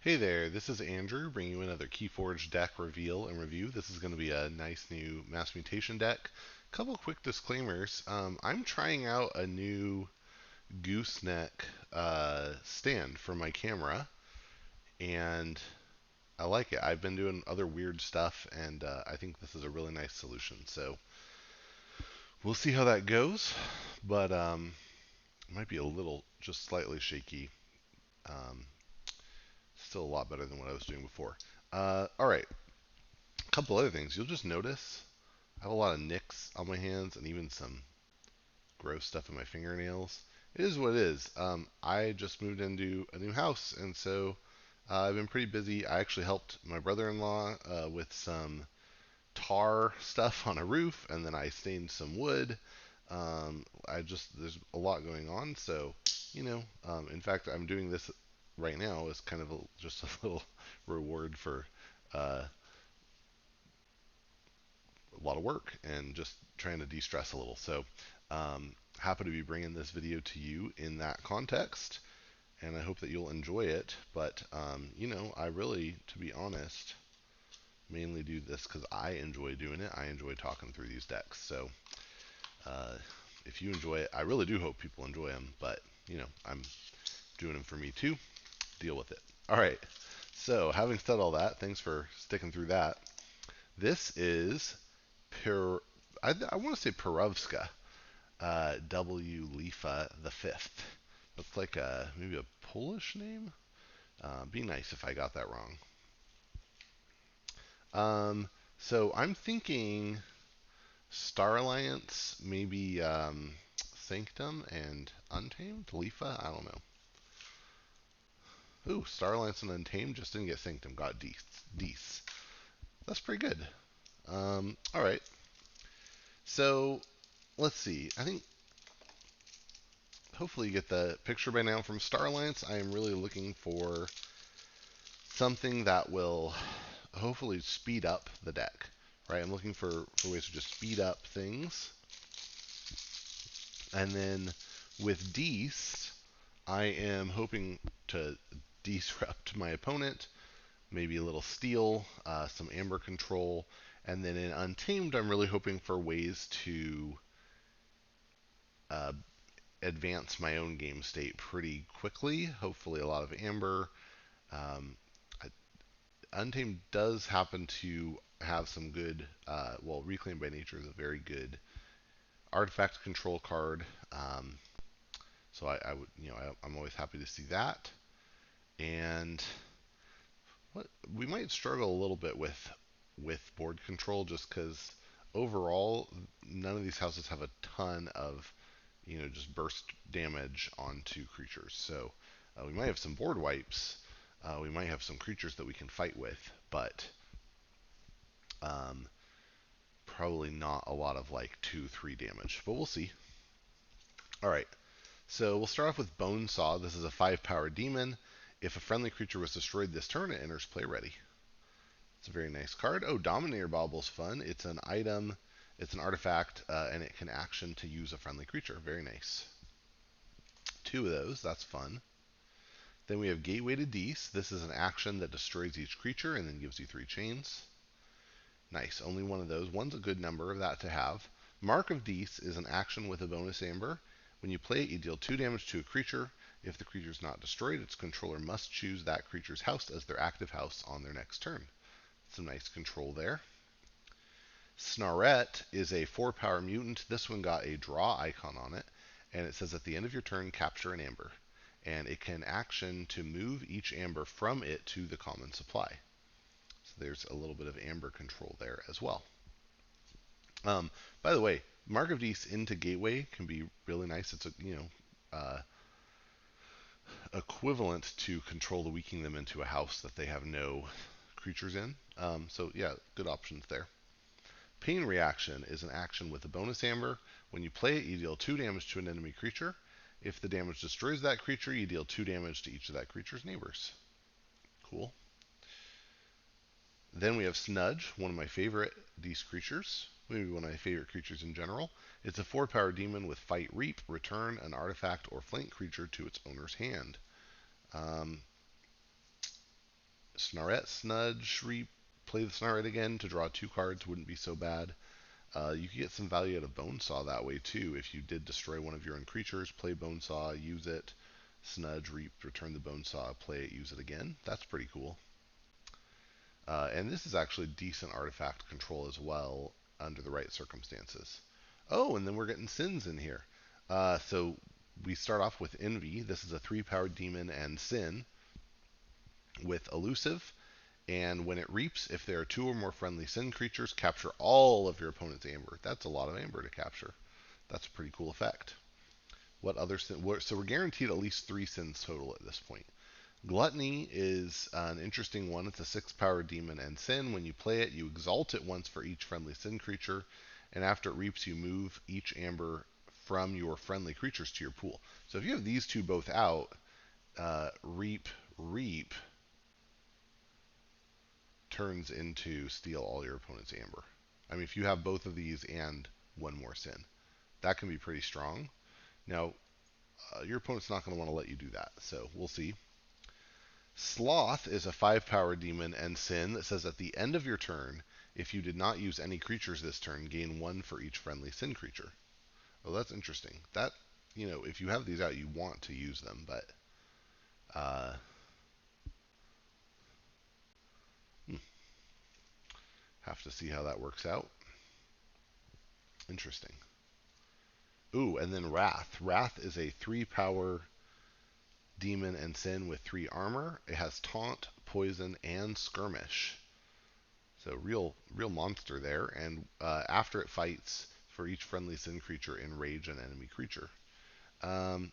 Hey there, this is Andrew bringing you another Keyforge deck reveal and review. This is going to be a nice new Mass Mutation deck. Couple quick disclaimers. I'm trying out a new gooseneck stand for my camera, and I like it. I've been doing other weird stuff, and I think this is a really nice solution. So we'll see how that goes, but it might be a little, just slightly shaky. Um, Still a lot better than what I was doing before. All right, a couple other things. You'll just notice I have a lot of nicks on my hands and even some gross stuff in my fingernails. It is what it is. I just moved into a new house, and so I've been pretty busy. I actually helped my brother-in-law with some tar stuff on a roof, and then I stained some wood. There's a lot going on, so in fact, I'm doing this right now as kind of just a little reward for uh, a lot of work and just trying to de-stress a little. So, happy to be bringing this video to you in that context, and I hope that you'll enjoy it. But, I really, to be honest, mainly do this because I enjoy doing it. I enjoy talking through these decks. So, uh, if you enjoy it, I really do hope people enjoy them. But, I'm doing them for me too. Deal with it. All right. So, having said all that, thanks for sticking through that. This is Pir. I want to say Pirowska, W. Leafa the Fifth. Looks like maybe a Polish name. Be nice if I got that wrong. Um, so I'm thinking Star Alliance, maybe Sanctum and Untamed. Leafa, I don't know. Ooh, Star Alliance and Untamed just didn't get Sanctum. Got Deece. That's pretty good. All right. So let's see. I think hopefully you get the picture by now from Star Alliance. I am really looking for something that will hopefully speed up the deck, right? I'm looking for ways to just speed up things. And then with Deece, I am hoping to disrupt my opponent, maybe a little steal, some amber control, and then in Untamed, I'm really hoping for ways to uh, advance my own game state pretty quickly. Hopefully, a lot of amber. Um, Untamed does happen to have some good, well, Reclaim by Nature is a very good artifact control card. So I would, I'm always happy to see that. And we might struggle a little bit with board control just because overall none of these houses have a ton of just burst damage onto creatures. So we might have some board wipes. We might have some creatures that we can fight with, but um, probably not a lot of like 2-3 damage. But we'll see. All right. So we'll start off with Bone Saw. This is a 5-power demon. If a friendly creature was destroyed this turn, it enters play ready. It's a very nice card. Oh, Dominator Bauble's fun. It's an item, it's an artifact, and it can action to use a friendly creature. Very nice. 2 of those. That's fun. Then we have Gateway to Deece. This is an action that destroys each creature and then gives you 3 chains. Nice. Only one of those. One's a good number of that to have. Mark of Deece is an action with a bonus amber. When you play it, you deal 2 damage to a creature. If the creature is not destroyed, its controller must choose that creature's house as their active house on their next turn. Some nice control there. Snarette is a 4-power mutant. This one got a draw icon on it, and it says at the end of your turn, capture an amber. And it can action to move each amber from it to the common supply. So there's a little bit of amber control there as well. By the way, Mark of Deece into Gateway can be really nice. It's a equivalent to control the weakening them into a house that they have no creatures in. So yeah, good options there. Pain Reaction is an action with a bonus amber. When you play it, you deal 2 damage to an enemy creature. If the damage destroys that creature, you deal 2 damage to each of that creature's neighbors. Cool. Then we have Snudge, one of my favorite Deece creatures. Maybe one of my favorite creatures in general. It's a 4-power demon with Fight Reap. Return an artifact or flank creature to its owner's hand. Um, Snarret, Snudge, play the Snarret again to draw 2 cards wouldn't be so bad. You could get some value out of Bonesaw that way too. If you did destroy one of your own creatures, play Bonesaw, use it, Snudge, Reap, return the Bonesaw, play it, use it again. That's pretty cool. And this is actually decent artifact control as well under the right circumstances. Oh, and then we're getting Sins in here. So we start off with Envy. This is a 3-powered demon and Sin with Elusive. And when it reaps, if there are 2 or more friendly Sin creatures, capture all of your opponent's Amber. That's a lot of Amber to capture. That's a pretty cool effect. What other Sin? So we're guaranteed at least 3 Sins total at this point. Gluttony is an interesting one. It's a 6-power demon and Sin. When you play it, you exalt it once for each friendly Sin creature, and after it reaps, you move each Amber from your friendly creatures to your pool. So if you have these two both out, reap turns into steal all your opponent's Amber. I mean, if you have both of these and one more Sin, that can be pretty strong. Now, your opponent's not going to want to let you do that, so we'll see. Sloth is a 5-power demon and Sin that says at the end of your turn, if you did not use any creatures this turn, gain 1 for each friendly Sin creature. Oh, that's interesting. That, if you have these out, you want to use them, but uh, have to see how that works out. Interesting. Ooh, and then Wrath. Wrath is a 3-power demon and Sin with 3 armor. It has Taunt, Poison, and Skirmish. So real monster there. And after it fights, for each friendly Sin creature, enrage an enemy creature. Um,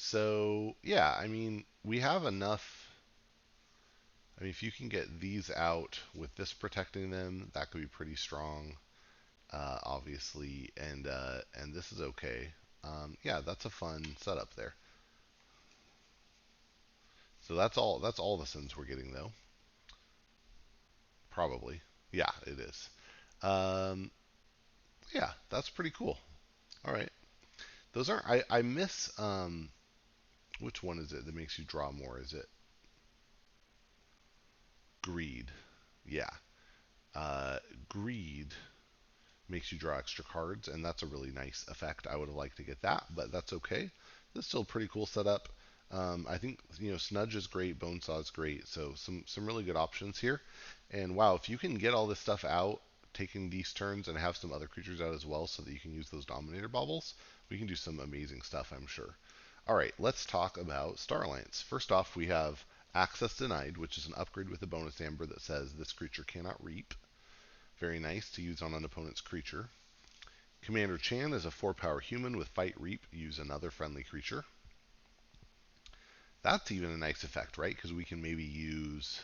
So yeah, I mean we have enough. I mean, if you can get these out with this protecting them, that could be pretty strong, obviously. And this is okay. Yeah, that's a fun setup there. So that's all. That's all the Sins we're getting though. Probably. Yeah, it is. Um, yeah, that's pretty cool. All right. Those aren't. I miss. Which one is it that makes you draw more? Is it Greed? Yeah. Uh, Greed makes you draw extra cards, and that's a really nice effect. I would have liked to get that, but that's okay. That's still a pretty cool setup. I think Snudge is great, Bonesaw is great, so some really good options here. And wow, if you can get all this stuff out, taking these turns, and have some other creatures out as well, so that you can use those Dominator baubles, we can do some amazing stuff, I'm sure. All right, let's talk about Star Alliance. First off, we have Access Denied, which is an upgrade with a bonus amber that says this creature cannot reap. Very nice to use on an opponent's creature. Commander Chan is a 4-power human with Fight Reap. Use another friendly creature. That's even a nice effect, right? Because we can maybe use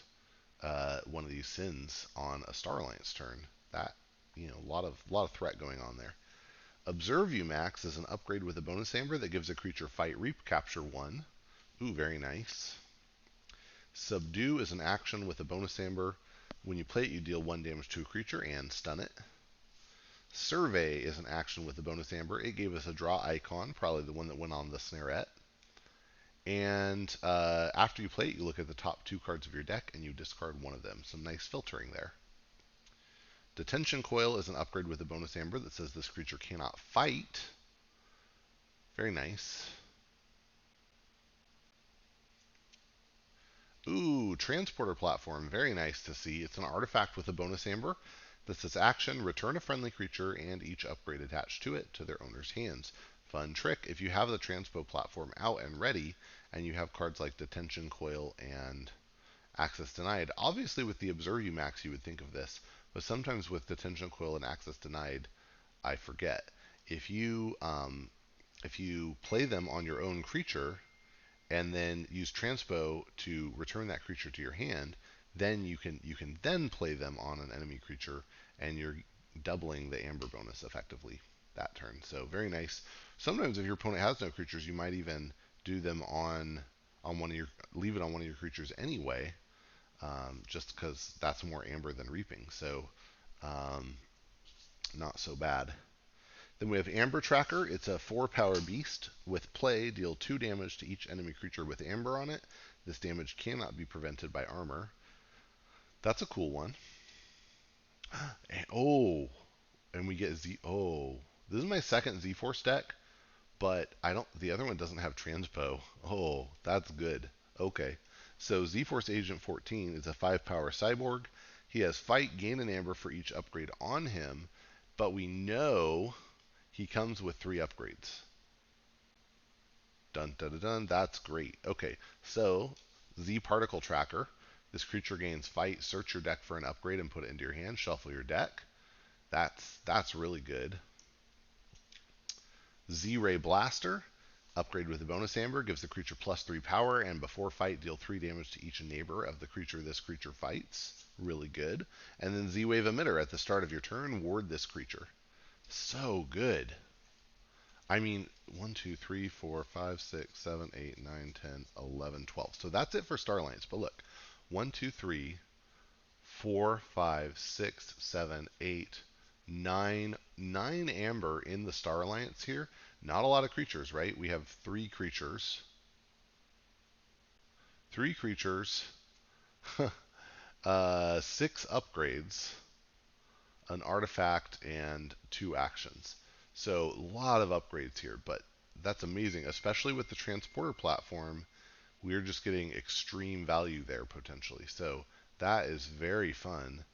one of these Sins on a Star Alliance turn. That, a lot of threat going on there. Observe You Max is an upgrade with a bonus amber that gives a creature Fight Reap, capture 1. Ooh, very nice. Subdue is an action with a bonus amber. When you play it, you deal 1 damage to a creature and stun it. Survey is an action with the bonus amber. It gave us a draw icon, probably the one that went on the Snarret. And after you play it, you look at the top 2 cards of your deck and you discard one of them. Some nice filtering there. Detention Coil is an upgrade with a bonus amber that says this creature cannot fight. Very nice. Ooh, Transporter Platform. Very nice to see. It's an artifact with a bonus amber that says action, return a friendly creature and each upgrade attached to it to their owner's hands. Fun trick. If you have the Transpo Platform out and ready, and you have cards like Detention Coil and Access Denied, obviously with the Observe You Max you would think of this, but sometimes with Detention Coil and Access Denied, I forget. If you play them on your own creature, and then use transpo to return that creature to your hand, then you can then play them on an enemy creature, and you're doubling the amber bonus effectively that turn. So very nice. Sometimes if your opponent has no creatures, you might even do them on one of your leave it on one of your creatures anyway, just because that's more amber than reaping. So not so bad. Then we have Amber Tracker. It's a 4-power beast. With play, deal 2 damage to each enemy creature with Amber on it. This damage cannot be prevented by armor. That's a cool one. Oh, and we get Z. Oh, this is my second Z-Force deck, but I don't. The other one doesn't have Transpo. Oh, that's good. Okay, so Z-Force Agent 14 is a 5-power cyborg. He has fight, gain an amber for each upgrade on him, but we know he comes with 3 upgrades. Dun dun dun dun. That's great. Okay, so Z Particle Tracker. This creature gains fight. Search your deck for an upgrade and put it into your hand. Shuffle your deck. That's really good. Z-Ray Blaster. Upgrade with a bonus amber. Gives the creature +3 power, and before fight, deal 3 damage to each neighbor of the creature this creature fights. Really good. And then Z-Wave Emitter. At the start of your turn, ward this creature. So good. I mean, 1, 2, 3, 4, 5, 6, 7, 8, 9, 10, 11, 12. So that's it for Starlines. But look, 1, 2, 3, 4, 5, 6, 7, 8, 9, 9 amber in the Star Alliance here. Not a lot of creatures, right? We have 3 creatures. 3 creatures. 6 upgrades, an artifact, and 2 actions. So a lot of upgrades here, but that's amazing, especially with the transporter platform. We're just getting extreme value there potentially. So that is very fun.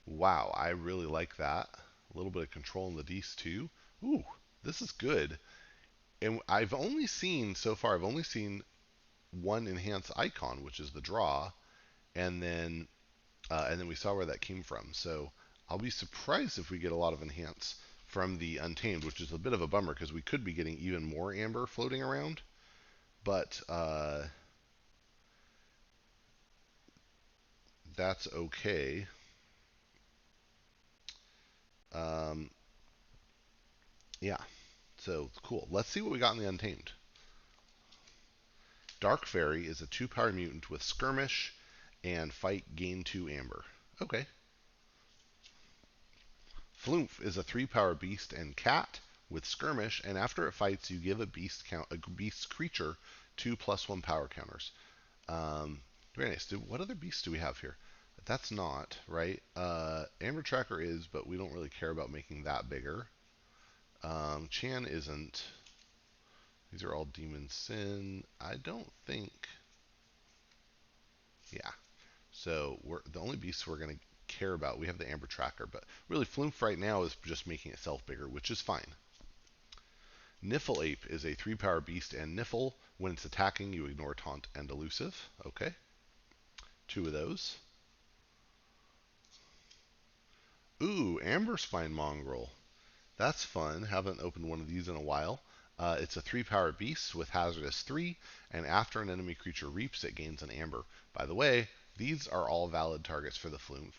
Wow, I really like that. A little bit of control in the D's too. Ooh, this is good. And I've only seen so far, I've only seen one enhance icon, which is the draw, and then we saw where that came from. So I'll be surprised if we get a lot of enhance from the Untamed, which is a bit of a bummer because we could be getting even more amber floating around. But that's okay. Um, yeah, so cool. Let's see what we got in the Untamed. Dark Fairy is a 2-power mutant with Skirmish and fight, gain 2 amber. Okay. Flumph is a 3-power beast and cat with Skirmish, and after it fights, you give a beast creature 2+1 power counters. Very nice. What other beasts do we have here? That's not, right? Amber Tracker is, but we don't really care about making that bigger. Chan isn't. These are all Demon Sin. I don't think. Yeah. So the only beasts we're going to care about, we have the Amber Tracker, but really Flumph right now is just making itself bigger, which is fine. Niffle Ape is a 3-power beast and Niffle. When it's attacking, you ignore Taunt and Elusive. Okay. 2 of those. Ooh, Amber Spine Mongrel. That's fun. Haven't opened one of these in a while. It's a 3-power beast with Hazardous 3, and after an enemy creature reaps, it gains an amber. By the way, these are all valid targets for the Flumph.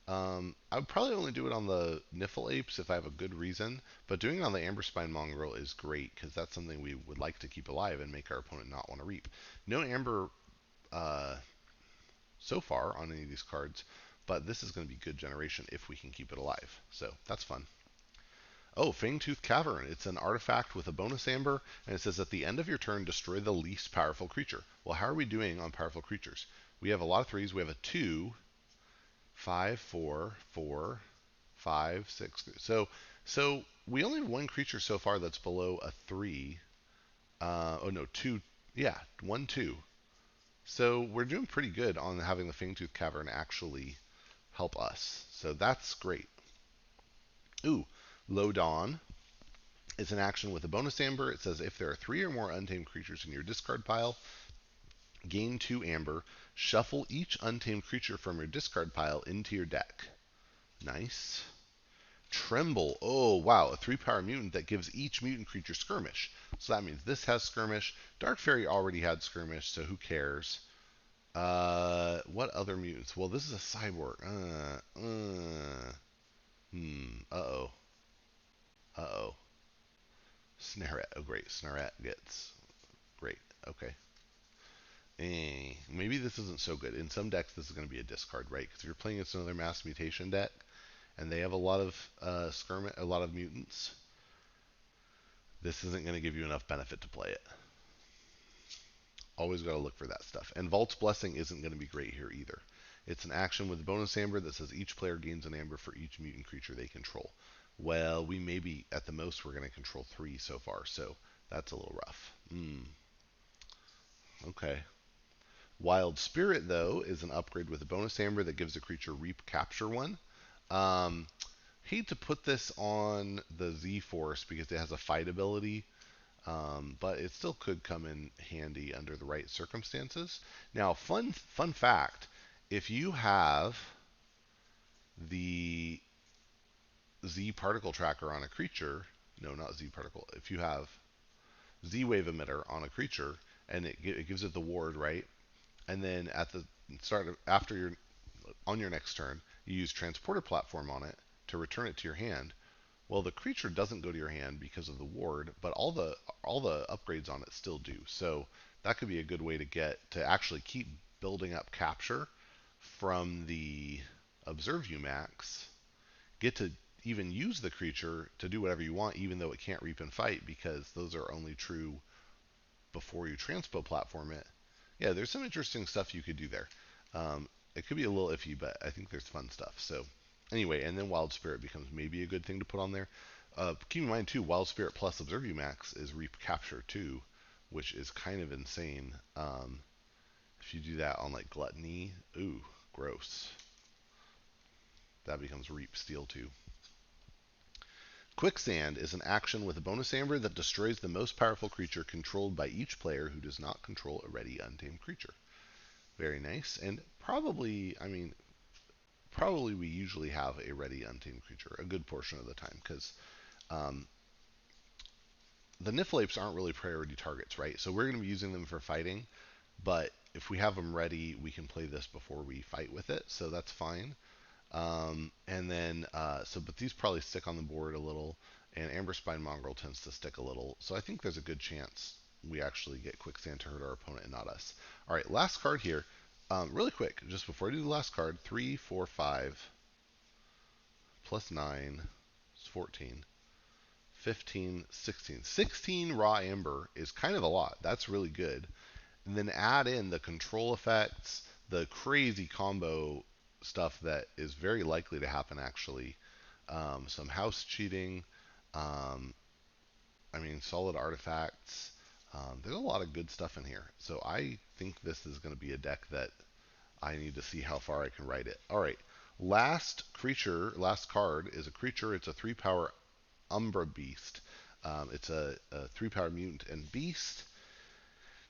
I would probably only do it on the Niffle Apes if I have a good reason, but doing it on the Amber Spine Mongrel is great because that's something we would like to keep alive and make our opponent not want to reap. No amber uh, so far on any of these cards, but this is going to be good generation if we can keep it alive. So that's fun. Oh, Fangtooth Cavern. It's an artifact with a bonus amber, and it says at the end of your turn, destroy the least powerful creature. Well, how are we doing on powerful creatures? We have a lot of 3s. We have a 2, 5, 4, 4, 5, 6. So we only have 1 creature so far that's below a 3. Oh no, 2. Yeah, 1, 2. So we're doing pretty good on having the Fangtooth Cavern actually help us. So that's great. Ooh, Low Dawn. It's an action with a bonus amber. It says if there are 3 or more untamed creatures in your discard pile, gain 2 amber. Shuffle each untamed creature from your discard pile into your deck. Nice. Tremble. Oh, wow. A 3-power mutant that gives each mutant creature Skirmish. So that means this has Skirmish. Dark Fairy already had Skirmish, so who cares? What other mutants? Well, this is a cyborg. Uh-oh. Uh-oh. Snarette. Oh, great. Snarette gets... Great. Okay. Maybe this isn't so good. In some decks, this is going to be a discard, right? Because if you're playing against another mass mutation deck, and they have a lot of a lot of mutants, this isn't going to give you enough benefit to play it. Always got to look for that stuff. And Vault's Blessing isn't going to be great here either. It's an action with a bonus amber that says each player gains an amber for each mutant creature they control. Well, we maybe, at the most, we're going to control 3 so far, so that's a little rough. Okay. Wild Spirit, though, is an upgrade with a bonus amber that gives a creature Reap Capture 1. Um, Hate to put this on the Z-Force because it has a fight ability, but it still could come in handy under the right circumstances. Now, fun fact: if you have the Z particle tracker on a creature, no, not Z particle. If you have Z wave emitter on a creature, and it gives it the ward, right? And then at the start of, after your on your next turn, you use transporter platform on it to return it to your hand. Well, the creature doesn't go to your hand because of the ward, but all the upgrades on it still do. So that could be a good way to actually keep building up capture from the Observe You max. Get to even use the creature to do whatever you want, even though it can't reap and fight, because those are only true before you transpo platform it. Yeah, there's some interesting stuff you could do there. It could be a little iffy, but I think there's fun stuff. So anyway, and then Wild Spirit becomes maybe a good thing to put on there. Keep in mind too, Wild Spirit plus Observe You Max is Reap Capture too, which is kind of insane. If you do that on like Gluttony, ooh, gross. That becomes Reap Steal too. Quicksand is an action with a bonus amber that destroys the most powerful creature controlled by each player who does not control a ready untamed creature. Very nice, and probably we usually have a ready untamed creature a good portion of the time, because um, the Niflapes aren't really priority targets, right? So we're going to be using them for fighting, but if we have them ready, we can play this before we fight with it, so that's fine. And then, but these probably stick on the board a little, and Amber Spine Mongrel tends to stick a little, so I think there's a good chance we actually get Quicksand to hurt our opponent and not us. All right, last card here. Really quick, just before I do the last card, 3, 4, 5, plus 9 is 14, 15, 16. 16 raw amber is kind of a lot. That's really good. And then add in the control effects, the crazy combo stuff that is very likely to happen actually. Some house cheating, um, solid artifacts. There's a lot of good stuff in here. So I think this is going to be a deck that I need to see how far I can write it. All right. Last card is a creature. It's a 3-power Umbra Beast. It's a 3-power mutant and beast.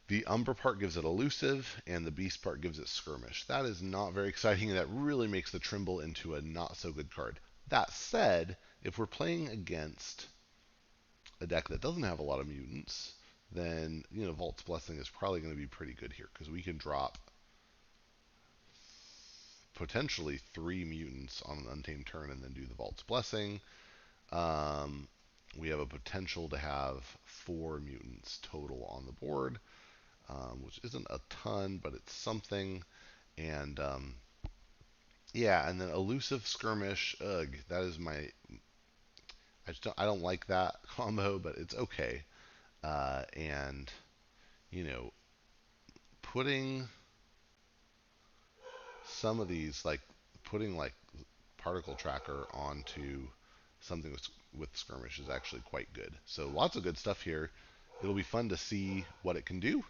The Umbra part gives it elusive, and the beast part gives it skirmish. That is not very exciting, and that really makes the Trimble into a not so good card. That said, if we're playing against a deck that doesn't have a lot of mutants, then Vault's Blessing is probably going to be pretty good here, because we can drop potentially 3 mutants on an untamed turn and then do the Vault's Blessing. We have a potential to have 4 mutants total on the board, which isn't a ton, but it's something. And yeah, and then elusive skirmish. Ugh, that is my. I don't like that combo, but it's okay. And you know, putting some of these, like putting like particle tracker onto something with skirmish is actually quite good. So lots of good stuff here. It'll be fun to see what it can do.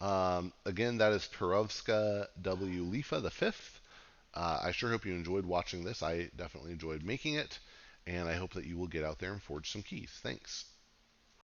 Again, that is Pirowska W. Leafa the fifth. I sure hope you enjoyed watching this. I definitely enjoyed making it, and I hope that you will get out there and forge some keys. Thanks.